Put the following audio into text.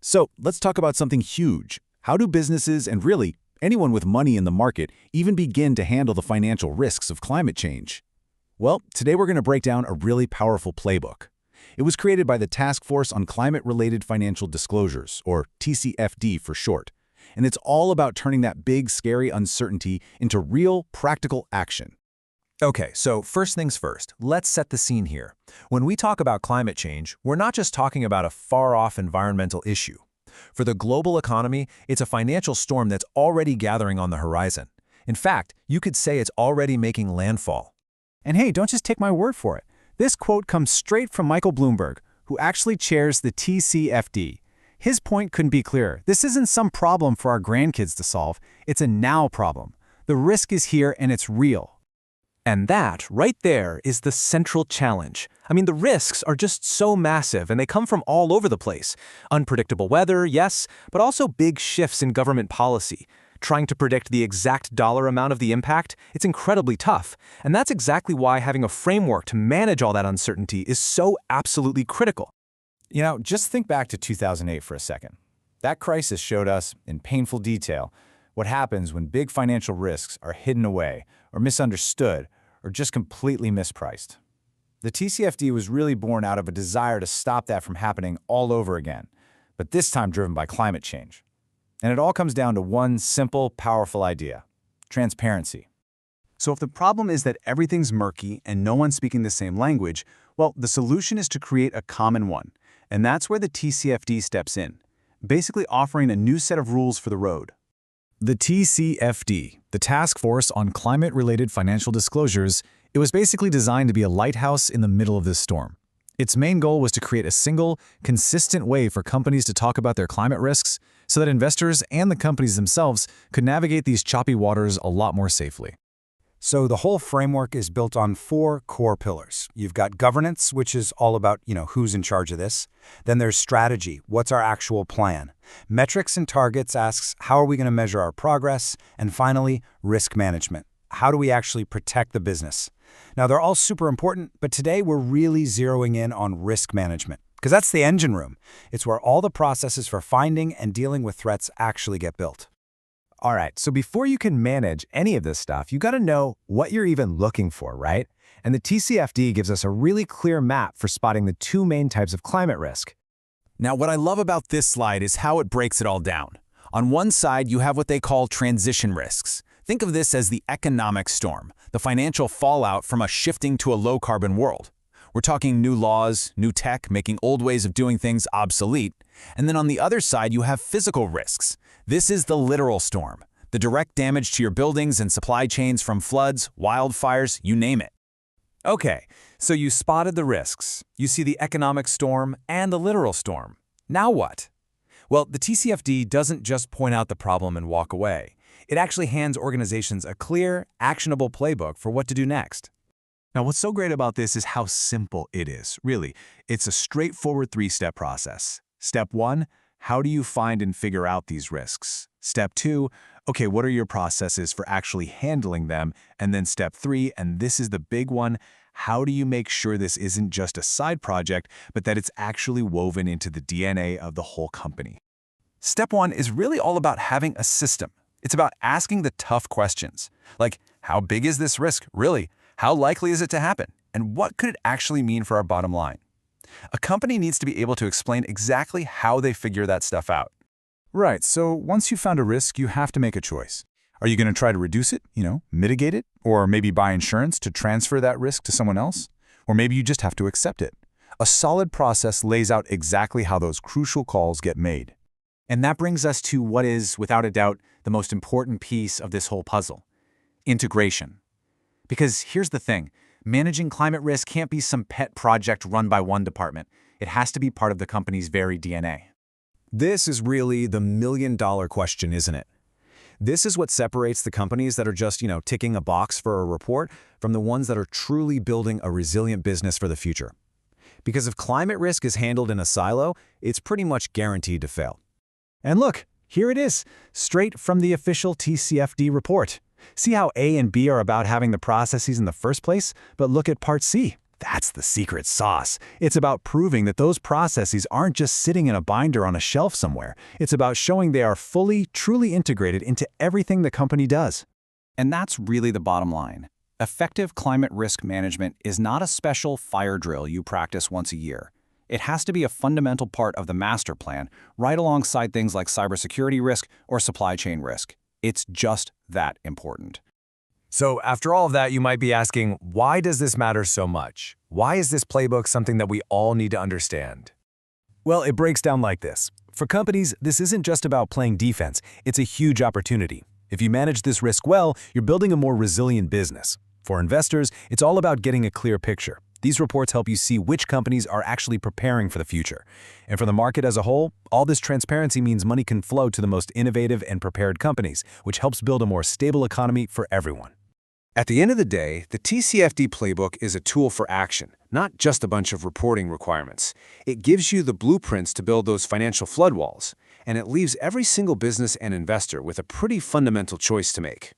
So let's talk about something huge. How do businesses and really anyone with money in the market even begin to handle the financial risks of climate change? Well, today we're going to break down a really powerful playbook. It was created by the Task Force on Climate-Related Financial Disclosures, or TCFD for short. And it's all about turning that big, scary uncertainty into real, practical action. Okay, so first things first, let's set the scene here. When we talk about climate change, we're not just talking about a far-off environmental issue. For the global economy, it's a financial storm that's already gathering on the horizon. In fact, you could say it's already making landfall. And hey, don't just take my word for it. This quote comes straight from Michael Bloomberg, who actually chairs the TCFD. His point couldn't be clearer. This isn't some problem for our grandkids to solve. It's a now problem. The risk is here and it's real. And that, right there, is the central challenge. I mean, the risks are just so massive and they come from all over the place. Unpredictable weather, yes, but also big shifts in government policy. Trying to predict the exact dollar amount of the impact, it's incredibly tough. And that's exactly why having a framework to manage all that uncertainty is so absolutely critical. Just think back to 2008 for a second. That crisis showed us, in painful detail, what happens when big financial risks are hidden away or misunderstood or just completely mispriced. The TCFD was really born out of a desire to stop that from happening all over again, but this time driven by climate change. And it all comes down to one simple, powerful idea: transparency. So if the problem is that everything's murky and no one's speaking the same language, well, the solution is to create a common one. And that's where the TCFD steps in, basically offering a new set of rules for the road. The TCFD, the Task Force on Climate-Related Financial Disclosures, it was basically designed to be a lighthouse in the middle of this storm. Its main goal was to create a single, consistent way for companies to talk about their climate risks so that investors and the companies themselves could navigate these choppy waters a lot more safely. So the whole framework is built on 4 core pillars. You've got governance, which is all about, who's in charge of this. Then there's strategy. What's our actual plan? Metrics and targets asks, how are we going to measure our progress? And finally, risk management. How do we actually protect the business? Now, they're all super important, but today we're really zeroing in on risk management, because that's the engine room. It's where all the processes for finding and dealing with threats actually get built. All right, so before you can manage any of this stuff, you got to know what you're even looking for, right? And the TCFD gives us a really clear map for spotting the 2 main types of climate risk. Now, what I love about this slide is how it breaks it all down. On one side, you have what they call transition risks. Think of this as the economic storm, the financial fallout from a shifting to a low-carbon world. We're talking new laws, new tech, making old ways of doing things obsolete. And then on the other side, you have physical risks. This is the literal storm, the direct damage to your buildings and supply chains from floods, wildfires, you name it. Okay, so you spotted the risks. You see the economic storm and the literal storm. Now what? Well, the TCFD doesn't just point out the problem and walk away. It actually hands organizations a clear, actionable playbook for what to do next. Now, what's so great about this is how simple it is. Really, it's a straightforward 3-step process. Step 1, how do you find and figure out these risks? Step 2, okay, what are your processes for actually handling them? And then step 3, and this is the big one, how do you make sure this isn't just a side project, but that it's actually woven into the DNA of the whole company? Step 1 is really all about having a system. It's about asking the tough questions, like how big is this risk, really? How likely is it to happen? And what could it actually mean for our bottom line? A company needs to be able to explain exactly how they figure that stuff out. Right, so once you've found a risk, you have to make a choice. Are you going to try to reduce it, mitigate it, or maybe buy insurance to transfer that risk to someone else? Or maybe you just have to accept it. A solid process lays out exactly how those crucial calls get made. And that brings us to what is, without a doubt, the most important piece of this whole puzzle: integration. Because here's the thing, managing climate risk can't be some pet project run by one department. It has to be part of the company's very DNA. This is really the million-dollar question, isn't it? This is what separates the companies that are just, ticking a box for a report from the ones that are truly building a resilient business for the future. Because if climate risk is handled in a silo, it's pretty much guaranteed to fail. And look, here it is, straight from the official TCFD report. See how A and B are about having the processes in the first place, but look at part C. That's the secret sauce. It's about proving that those processes aren't just sitting in a binder on a shelf somewhere. It's about showing they are fully, truly integrated into everything the company does. And that's really the bottom line. Effective climate risk management is not a special fire drill you practice once a year. It has to be a fundamental part of the master plan, right alongside things like cybersecurity risk or supply chain risk. It's just that important. So after all of that, you might be asking, why does this matter so much? Why is this playbook something that we all need to understand? Well, it breaks down like this. For companies, this isn't just about playing defense. It's a huge opportunity. If you manage this risk well, you're building a more resilient business. For investors, it's all about getting a clear picture. These reports help you see which companies are actually preparing for the future. And for the market as a whole, all this transparency means money can flow to the most innovative and prepared companies, which helps build a more stable economy for everyone. At the end of the day, the TCFD playbook is a tool for action, not just a bunch of reporting requirements. It gives you the blueprints to build those financial floodwalls, and it leaves every single business and investor with a pretty fundamental choice to make.